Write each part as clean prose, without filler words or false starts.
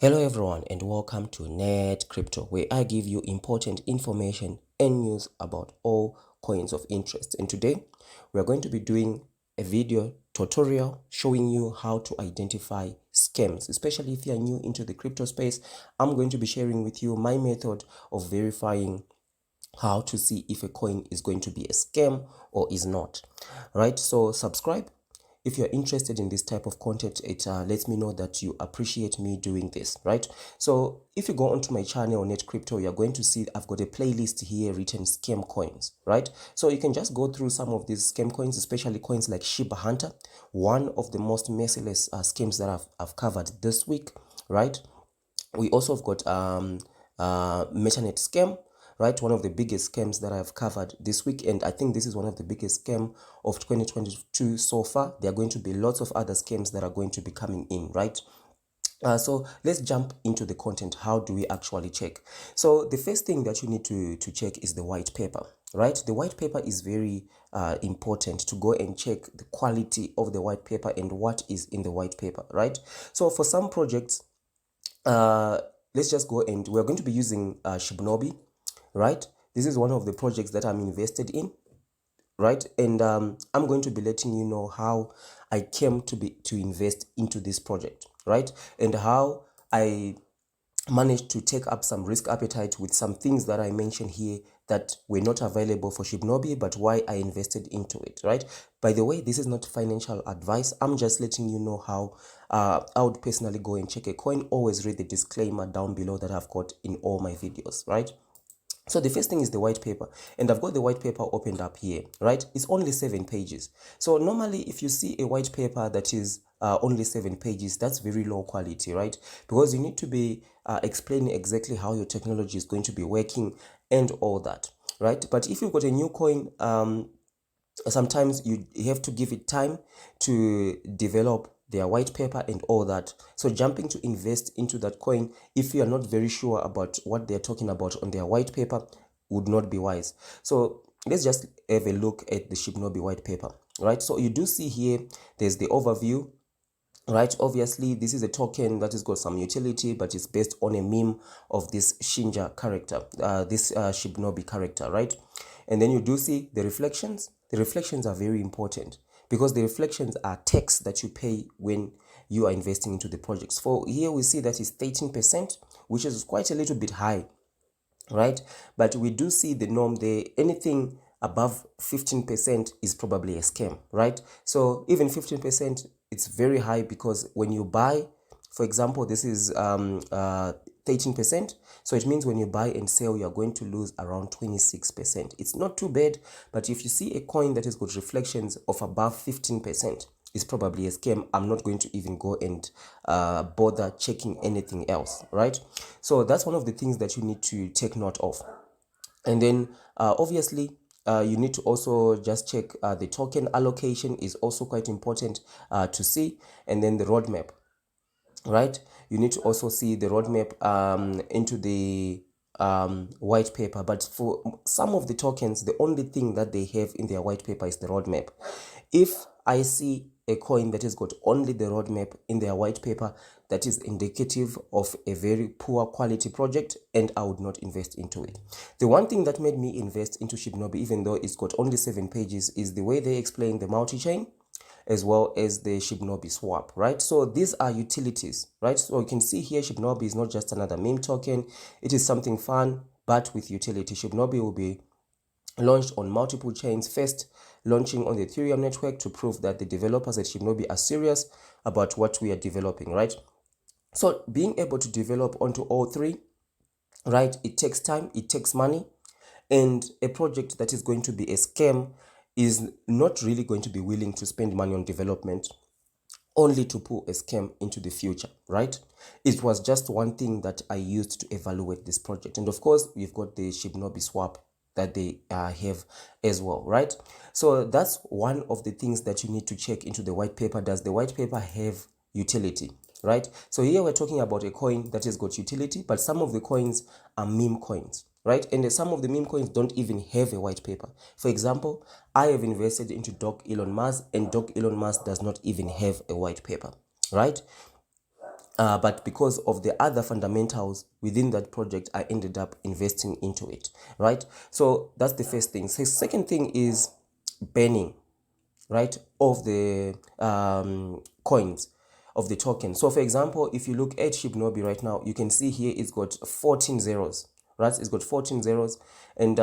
Hello everyone and welcome to NETCRYPTO, where I give you important information and news about all coins of interest. And today we are going to be doing a video tutorial showing you how to identify scams, especially if you are new into the crypto space. I'm going to be sharing with you my method of verifying how to see if a coin is going to be a scam or is not. Right, so subscribe if you're interested in this type of content. It lets me know that you appreciate me doing this, right? So if you go onto my channel NETCRYPTO, you're going to see I've got a playlist here written scam coins, right? So you can just go through some of these scam coins, especially coins like Shiba Hunter, one of the most merciless scams that I've covered this week, right? We also have got Metanet scam, right? One of the biggest scams that I've covered this week, and I think this is one of the biggest scam of 2022 so far. There are going to be lots of other scams that are going to be coming in, right? So let's jump into the content. How do we actually check? So the first thing that you need to check is the white paper, right? The white paper is very important to go and check the quality of the white paper and what is in the white paper, right? So for some projects, let's just go, and we're going to be using Shibnobi, right? This is one of the projects that I'm invested in, right? And I'm going to be letting you know how I came to invest into this project, right? And how I managed to take up some risk appetite with some things that I mentioned here that were not available for Shibnobi, but why I invested into it, right? By the way, this is not financial advice. I'm just letting you know how I would personally go and check a coin. Always read the disclaimer down below that I've got in all my videos, right? So the first thing is the white paper, and I've got the white paper opened up here, right? It's only 7 pages. So normally if you see a white paper that is only 7 pages, that's very low quality, right? Because you need to be explaining exactly how your technology is going to be working and all that, right? But if you've got a new coin, sometimes you have to give it time to develop their white paper and all that. So jumping to invest into that coin, if you are not very sure about what they're talking about on their white paper, would not be wise. So let's just have a look at the Shibnobi white paper, right? So you do see here there's the overview, right? Obviously this is a token that has got some utility, but it's based on a meme of this Shinja character, this Shibnobi character, right? And then you do see the reflections. The reflections are very important because the reflections are tax that you pay when you are investing into the projects. For here we see that it's 13%, which is quite a little bit high, right? But we do see the norm there. Anything above 15% is probably a scam, right? So even 15%, it's very high, because when you buy, for example, this is 13%. So it means when you buy and sell, you're going to lose around 26%. It's not too bad, but if you see a coin that has got reflections of above 15%, it's probably a scam. I'm not going to even go and bother checking anything else, right? So that's one of the things that you need to take note of. And then obviously you need to also just check the token allocation is also quite important to see. And then the roadmap, right? You need to also see the roadmap into the white paper. But for some of the tokens, the only thing that they have in their white paper is the roadmap. If I see a coin that has got only the roadmap in their white paper, that is indicative of a very poor quality project, and I would not invest into it. The one thing that made me invest into Shibnobi, even though it's got only 7 pages, is the way they explain the multi-chain as well as the Shibnobi swap, right? So these are utilities, right? So you can see here Shibnobi is not just another meme token. It is something fun but with utility. Shibnobi will be launched on multiple chains, first launching on the Ethereum network to prove that the developers at Shibnobi are serious about what we are developing, right? So being able to develop onto all three, right, it takes time, it takes money, and a project that is going to be a scam is not really going to be willing to spend money on development only to pull a scam into the future, right? It was just one thing that I used to evaluate this project. And of course, we've got the Shibnobi swap that they have as well, right? So that's one of the things that you need to check into the white paper. Does the white paper have utility, right? So here we're talking about a coin that has got utility, but some of the coins are meme coins, right? And some of the meme coins don't even have a white paper. For example, I have invested into Doc Elon Musk, and Doc Elon Musk does not even have a white paper, right? but because of the other fundamentals within that project, I ended up investing into it, right? So that's the first thing. So second thing is banning, right, of the coins, of the token. So for example, if you look at Shibnobi right now, you can see here it's got 14 zeros, right? It's got 14 zeros. And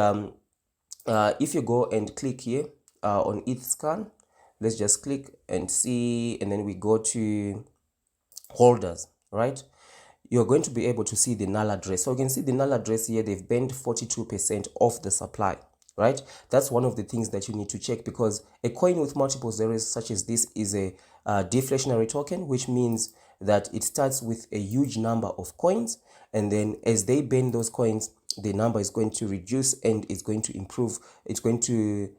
if you go and click here on ETH scan, let's just click and see, and then we go to holders, right? You're going to be able to see the null address. So you can see the null address here, they've banned 42% of the supply, right? That's one of the things that you need to check, because a coin with multiple zeros such as this is a deflationary token, which means that it starts with a huge number of coins, and then as they ban those coins, the number is going to reduce and it's going to improve. It's going to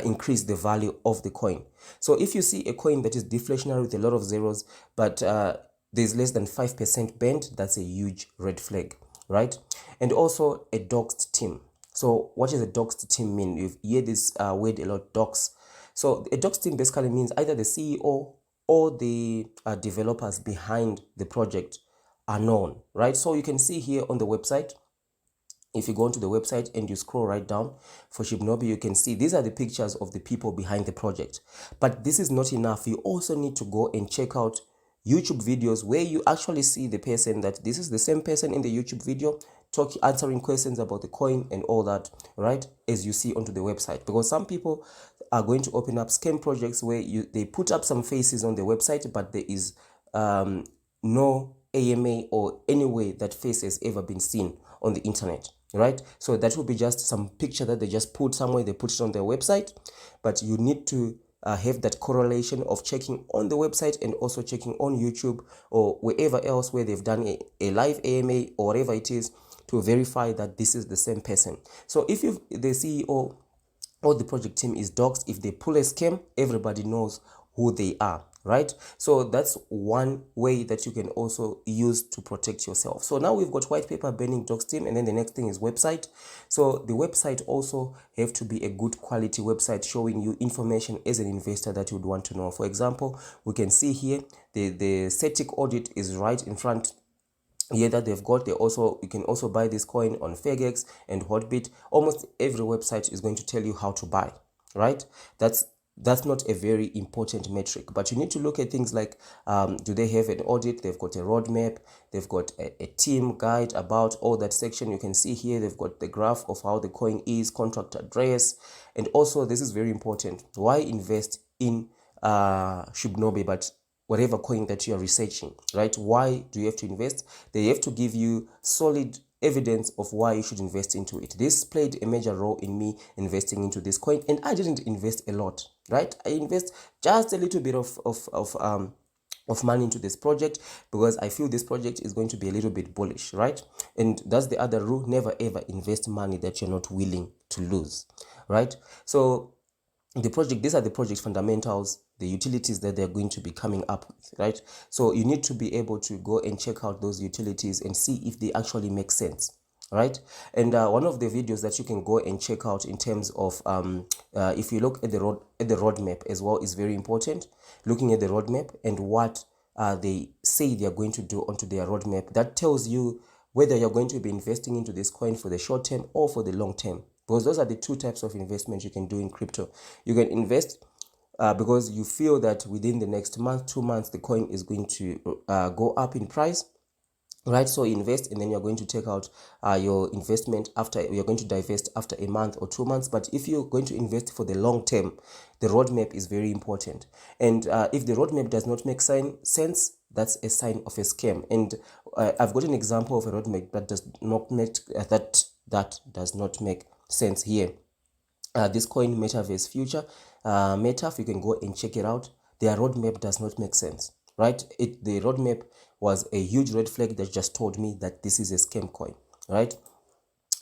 increase the value of the coin. So if you see a coin that is deflationary with a lot of zeros, but there's less than 5% bend, that's a huge red flag, right? And also a doxed team. So what does a doxed team mean? You hear this word a lot, dox. So a doxed team basically means either the CEO or the developers behind the project are known, right? So you can see here on the website, if you go onto the website and you scroll right down for Shibnobi, you can see these are the pictures of the people behind the project. But this is not enough. You also need to go and check out YouTube videos where you actually see the person, that this is the same person in the YouTube video answering questions about the coin and all that, right, as you see onto the website. Because some people are going to open up scam projects where they put up some faces on the website, but there is no AMA or any way that face has ever been seen on the internet, right? So that will be just some picture that they just put somewhere, they put it on their website, but you need to have that correlation of checking on the website and also checking on YouTube or wherever else where they've done a live AMA or whatever it is, to verify that this is the same person. So if the CEO or the project team is doxed, if they pull a scam, everybody knows who they are, right? So that's one way that you can also use to protect yourself. So now we've got Whitepaper banning doxed team, and then the next thing is website. So the website also have to be a good quality website showing you information as an investor that you would want to know. For example, we can see here the Setik Audit is right in front here that they've got. You can also buy this coin on FairX and Hotbit. Almost every website is going to tell you how to buy, right? That's not a very important metric, but you need to look at things like do they have an audit? They've got a roadmap, they've got a team guide about all that section. You can see here they've got the graph of how the coin is, contract address, and also this is very important. Why invest in Shibnobi but whatever coin that you are researching, right? Why do you have to invest? They have to give you solid evidence of why you should invest into it. This played a major role in me investing into this coin, and I didn't invest a lot, right? I invest just a little bit of money into this project because I feel this project is going to be a little bit bullish, right? And that's the other rule: never ever invest money that you're not willing to lose, right? So these are the project fundamentals, the utilities that they're going to be coming up with, right? So you need to be able to go and check out those utilities and see if they actually make sense, right? And one of the videos that you can go and check out in terms of if you look at the roadmap as well is very important. Looking at the roadmap and what they say they are going to do onto their roadmap, that tells you whether you're going to be investing into this coin for the short term or for the long term, because those are the two types of investment you can do in crypto. You can invest because you feel that within the next month, 2 months, the coin is going to go up in price, right? So invest, and then you're going to take out your investment after, you're going to divest after a month or 2 months. But if you're going to invest for the long term, the roadmap is very important. And if the roadmap does not make sense, that's a sign of a scam. And I've got an example of a roadmap that does not make that does not make sense here. This coin, Metaverse Future, Metaf, you can go and check it out. Their roadmap does not make sense, right? The roadmap was a huge red flag that just told me that this is a scam coin, right?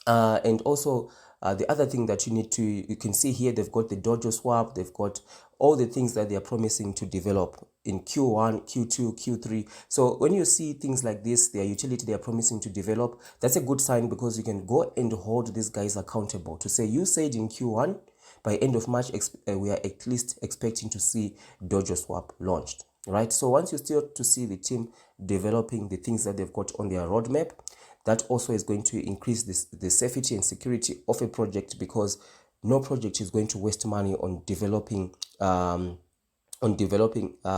And also the other thing that you can see here, they've got the dojo swap, they've got all the things that they are promising to develop in Q1, Q2, Q3. So when you see things like this, their utility they are promising to develop, that's a good sign, because you can go and hold these guys accountable to say, you said in Q1, by end of March, we are at least expecting to see dojo swap launched, right? So once you start to see the team developing the things that they've got on their roadmap, that also is going to increase the safety and security of a project, because no project is going to waste money on developing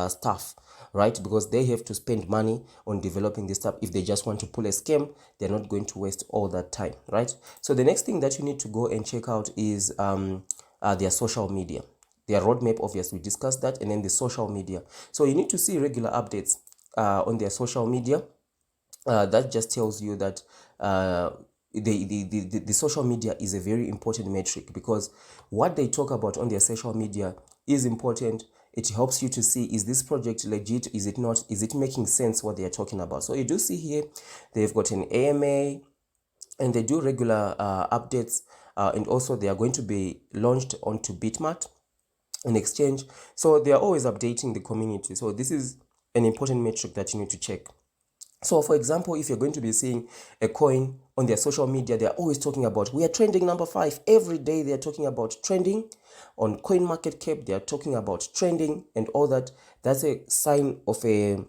stuff, right? Because they have to spend money on developing this stuff. If they just want to pull a scam, they're not going to waste all that time, right? So the next thing that you need to go and check out is their social media. Their roadmap, obviously, we discussed that, and then the social media. So you need to see regular updates on their social media. That just tells you that the social media is a very important metric, because what they talk about on their social media is important. It helps you to see, is this project legit, is it not, is it making sense what they are talking about. So you do see here they've got an AMA, and they do regular updates, and also they are going to be launched onto Bitmart, an exchange. So they are always updating the community. So this is an important metric that you need to check. So for example, if you're going to be seeing a coin on their social media, they're always talking about, we are trending number 5. Every day they're talking about trending. On CoinMarketCap, they're talking about trending and all that. That's a sign of a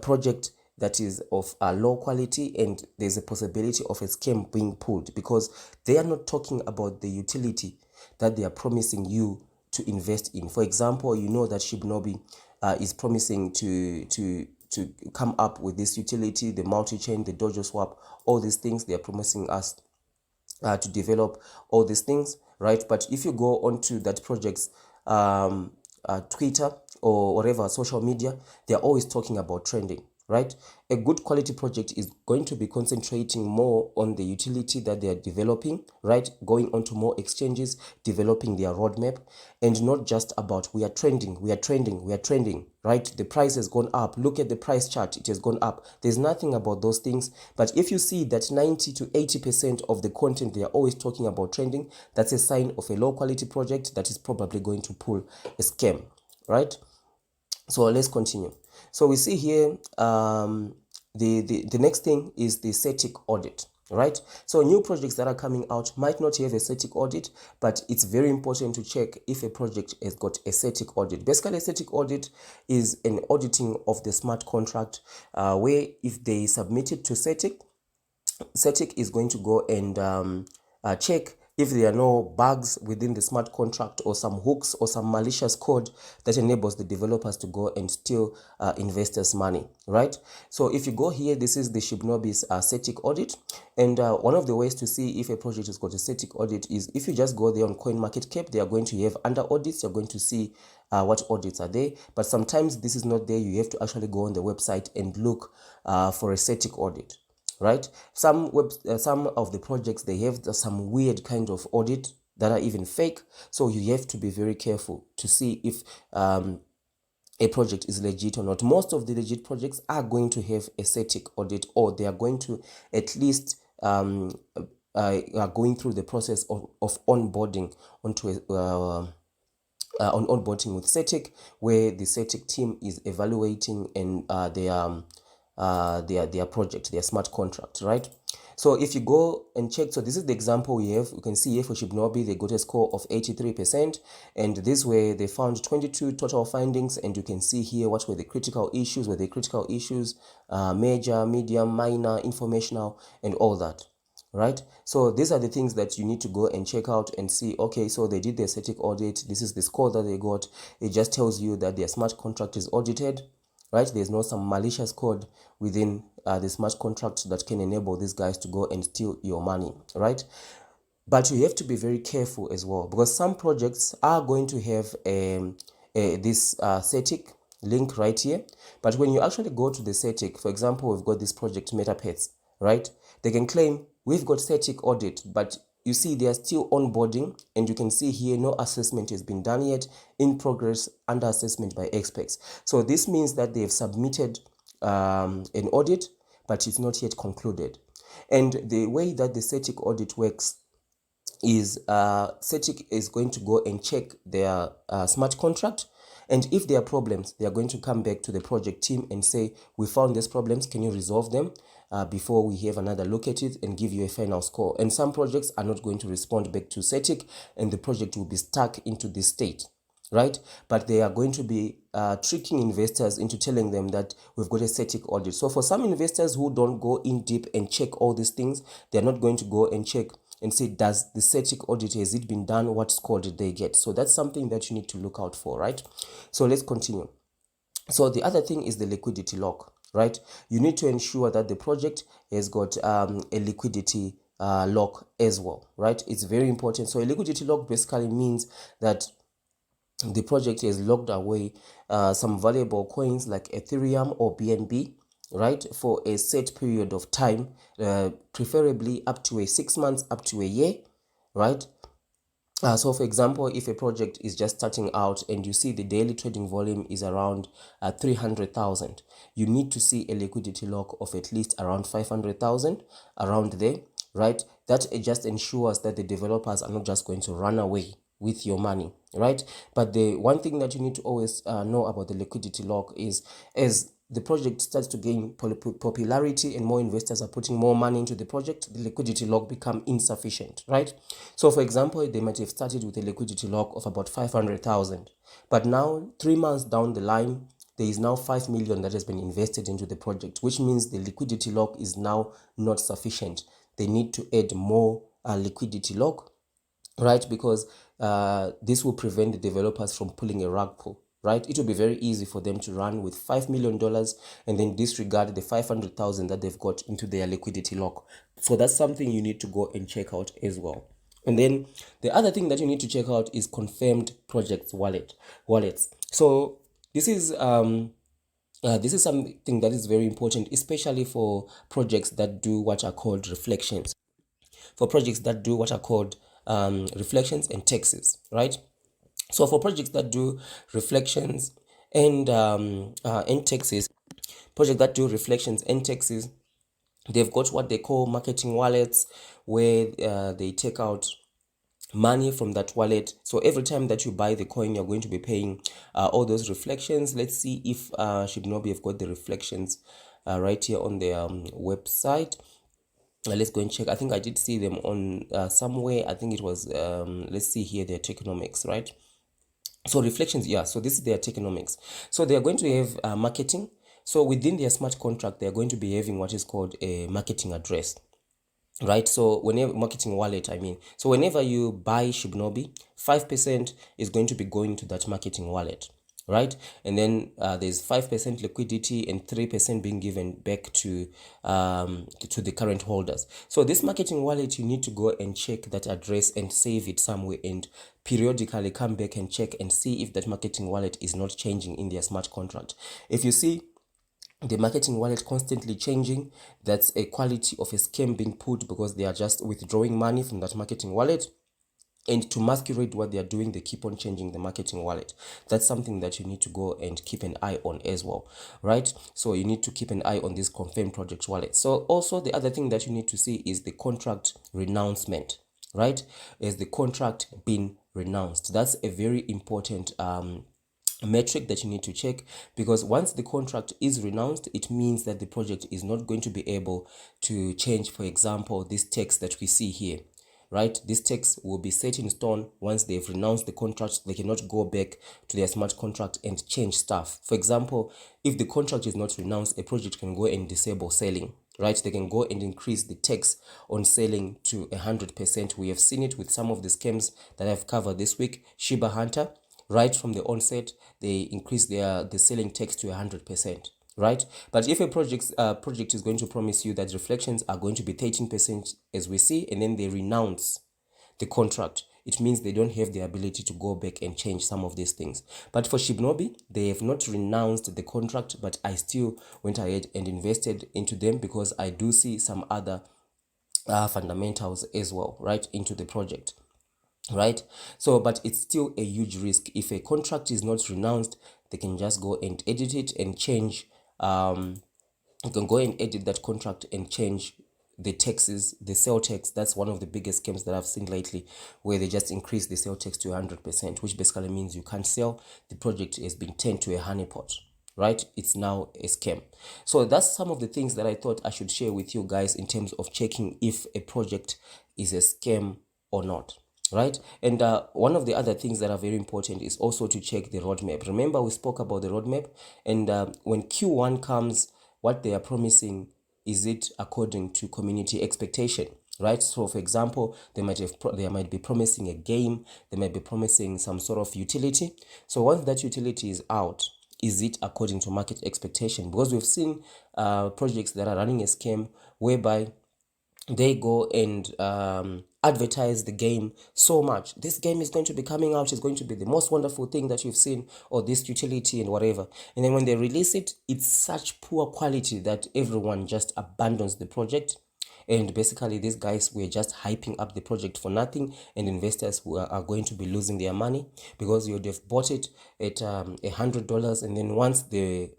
project that is of low quality, and there's a possibility of a scam being pulled, because they are not talking about the utility that they are promising you to invest in. For example, you know that Shibnobi is promising to come up with this utility, the multi-chain, the dojo swap, all these things. They are promising us to develop all these things, right? But if you go onto that project's Twitter or whatever social media, they're always talking about trending, right? A good quality project is going to be concentrating more on the utility that they are developing, right? Going onto more exchanges, developing their roadmap, and not just about, we are trending, we are trending, we are trending, right? The price has gone up. Look at the price chart, it has gone up. There's nothing about those things. But if you see that 90 to 80% of the content, they are always talking about trending, that's a sign of a low quality project that is probably going to pull a scam, right? So let's continue. So we see here the next thing is the Setik Audit, right? So new projects that are coming out might not have a Setik Audit, but it's very important to check if a project has got a Setik Audit. Basically, a Setik Audit is an auditing of the smart contract, where if they submit it to Setik, Setik is going to go and check if there are no bugs within the smart contract, or some hooks or some malicious code that enables the developers to go and steal investors' money, right? So if you go here, this is the Shibnobi's Setik Audit, and one of the ways to see if a project has got a Setik Audit is if you just go there on CoinMarketCap. They are going to have under audits. You're going to see what audits are there, but sometimes this is not there. You have to actually go on the website and look for a Setik Audit, right? Some of the projects, they have some weird kind of audit that are even fake, so you have to be very careful to see if a project is legit or not. Most of the legit projects are going to have a Setik Audit, or they are going to at least are going through the process of onboarding onto on onboarding with Setik, where the Setik team is evaluating and their project, their smart contract, right? So if you go and check, so this is the example we have. You can see here for Shibnobi, they got a score of 83%, and this way they found 22 total findings, and you can see here what were the critical issues. Were the critical issues major, medium, minor, informational, and all that, right? So these are the things that you need to go and check out and see, okay, so they did their Setik Audit, this is the score that they got. It just tells you that their smart contract is audited, right? There's no some malicious code within the smart contract that can enable these guys to go and steal your money, right? But you have to be very careful as well, because some projects are going to have this Setik link right here. But when you actually go to the Setik, for example, we've got this project MetaPets, right? They can claim we've got Setik Audit, but you see they are still onboarding, and you can see here no assessment has been done yet, in progress, under assessment by experts. So this means that they have submitted an audit, but it's not yet concluded. And the way that the Setik Audit works is Setik is going to go and check their smart contract, and if there are problems, they are going to come back to the project team and say, we found these problems, can you resolve them before we have another look at it and give you a final score. And some projects are not going to respond back to Setik, and the project will be stuck into this state, right? But they are going to be tricking investors into telling them that we've got a Setik audit. So for some investors who don't go in deep and check all these things, they're not going to go and check and say, does the Setik audit, has it been done? What score did they get? So that's something that you need to look out for, right? So let's continue. So the other thing is the liquidity lock, right? You need to ensure that the project has got a liquidity lock as well, right? It's very important. So a liquidity lock basically means that the project has locked away some valuable coins like Ethereum or BNB, right, for a set period of time, preferably up to 6 months, up to a year, right? So for example, if a project is just starting out and you see the daily trading volume is around 300,000, you need to see a liquidity lock of at least around 500,000 around there, right? That just ensures that the developers are not just going to run away with your money, right? But the one thing that you need to always know about the liquidity lock is, as the project starts to gain popularity and more investors are putting more money into the project, the liquidity lock become insufficient, right? So for example, they might have started with a liquidity lock of about 500,000, but now 3 months down the line, there is now 5 million that has been invested into the project, which means the liquidity lock is now not sufficient. They need to add more liquidity lock, right? Because this will prevent the developers from pulling a rug pull, right? It will be very easy for them to run with $5 million and then disregard the 500,000 that they've got into their liquidity lock. So that's something you need to go and check out as well. And then the other thing that you need to check out is confirmed projects wallets. So this is something that is very important, especially for projects that do what are called reflections. For projects that do what are called reflections and taxes, right? So for projects that do reflections and taxes, projects that do reflections and taxes, they've got what they call marketing wallets, where they take out money from that wallet. So every time that you buy the coin, you're going to be paying all those reflections. Let's see if Shibnobi have got the reflections right here on their website. Let's go and check. I think I did see them on somewhere. I think it was let's see here, their tokenomics, right? So reflections, yeah, so this is their tokenomics. So they are going to have marketing. So within their smart contract, they are going to be having what is called a marketing address, right? So whenever marketing wallet, I mean, so whenever you buy Shibnobi, 5% is going to be going to that marketing wallet, right? And then there's 5% liquidity and 3% being given back to the current holders. So this marketing wallet, you need to go and check that address and save it somewhere, and periodically come back and check and see if that marketing wallet is not changing in their smart contract. If you see the marketing wallet constantly changing, that's a quality of a scam being put, because they are just withdrawing money from that marketing wallet, and to masquerade what they are doing, they keep on changing the marketing wallet. That's something that you need to go and keep an eye on as well, right? So you need to keep an eye on this confirmed project wallet. So also the other thing that you need to see is the contract renouncement, right? Is the contract been renounced? That's a very important metric that you need to check, because once the contract is renounced, it means that the project is not going to be able to change, for example, this text that we see here, right? This text will be set in stone. Once they've renounced the contract, they cannot go back to their smart contract and change stuff. For example, if the contract is not renounced, a project can go and disable selling, right? They can go and increase the tax on selling to 100%. We have seen it with some of the scams that I've covered this week. Shiba Hunter, right from the onset, they increase the selling tax to 100%, right? But if a project is going to promise you that reflections are going to be 13%, as we see, and then they renounce the contract, it means they don't have the ability to go back and change some of these things. But for Shibnobi, they have not renounced the contract, but I still went ahead and invested into them, because I do see some other fundamentals as well, right, into the project, right? So but it's still a huge risk. If a contract is not renounced, they can just go and edit it and change you can go and edit that contract and change the taxes, the sale tax. That's one of the biggest scams that I've seen lately, where they just increase the sale tax to 100%, which basically means you can't sell. The project has been turned to a honeypot, right? It's now a scam. So that's some of the things that I thought I should share with you guys in terms of checking if a project is a scam or not. right? And one of the other things that are very important is also to check the roadmap. Remember, we spoke about the roadmap, and when Q1 comes, what they are promising, is it according to community expectation, right? So for example, they might be promising a game, they might be promising some sort of utility. So once that utility is out, is it according to market expectation? Because we've seen projects that are running a scam whereby they go and advertise the game so much. This game is going to be coming out, it's going to be the most wonderful thing that you've seen, or this utility and whatever. And then when they release it, it's such poor quality that everyone just abandons the project. And basically, these guys were just hyping up the project for nothing, and investors who are going to be losing their money because you would have bought it at $100, and then once the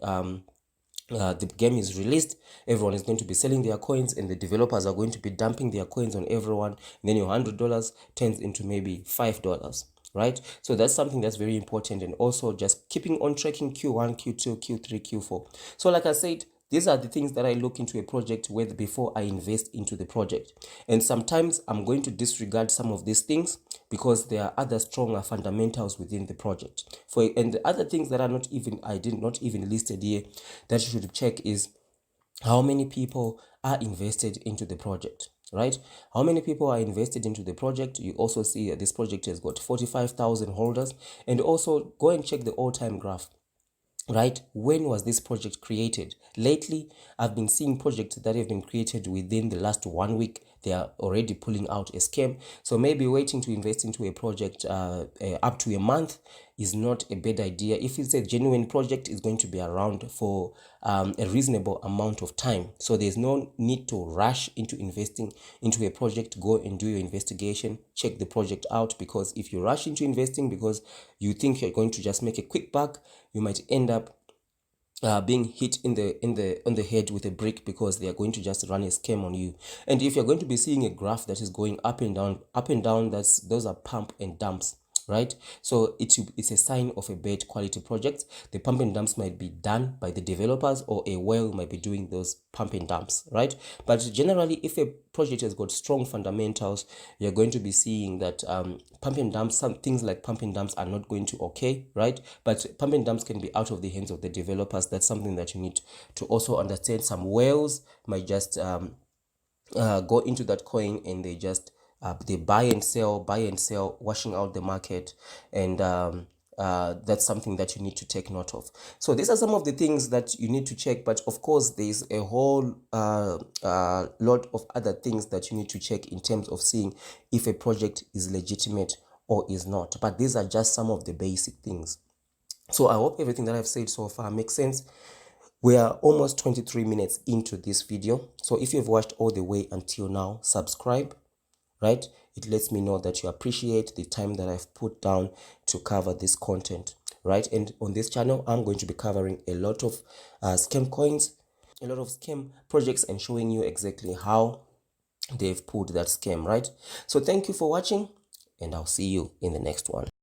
game is released, everyone is going to be selling their coins, and the developers are going to be dumping their coins on everyone. And then your $100 turns into maybe $5, right? So that's something that's very important. And also just keeping on tracking Q1, Q2, Q3, Q4. So like I said, these are the things that I look into a project with before I invest into the project. And sometimes I'm going to disregard some of these things because there are other stronger fundamentals within the project. And the other things that I did not even listed here that you should check is how many people are invested into the project, right? How many people are invested into the project? You also see that this project has got 45,000 holders. And also go and check the all-time graph, right? When was this project created? Lately, I've been seeing projects that have been created within the last 1 week. They are already pulling out a scam. So maybe waiting to invest into a project up to a month is not a bad idea. If it's a genuine project, it's going to be around for a reasonable amount of time. So there's no need to rush into investing into a project. Go and do your investigation, check the project out, because if you rush into investing because you think you're going to just make a quick buck, you might end up being hit on the head with a brick, because they are going to just run a scam on you. And if you're going to be seeing a graph that is going up and down, those are pump and dumps, right? So it's a sign of a bad quality project. The pump and dumps might be done by the developers, or a whale might be doing those pump and dumps, right? But generally, if a project has got strong fundamentals, you're going to be seeing that pump and dumps, some things like pump and dumps are not going to okay, right? But pump and dumps can be out of the hands of the developers. That's something that you need to also understand. Some whales might just go into that coin, and they buy and sell, washing out the market. And that's something that you need to take note of. So these are some of the things that you need to check, but of course there's a whole lot of other things that you need to check in terms of seeing if a project is legitimate or is not. But these are just some of the basic things. So I hope everything that I've said so far makes sense. We are almost 23 minutes into this video. So if you've watched all the way until now, subscribe, right? It lets me know that you appreciate the time that I've put down to cover this content, right? And on this channel, I'm going to be covering a lot of scam coins, a lot of scam projects, and showing you exactly how they've pulled that scam, right? So thank you for watching, and I'll see you in the next one.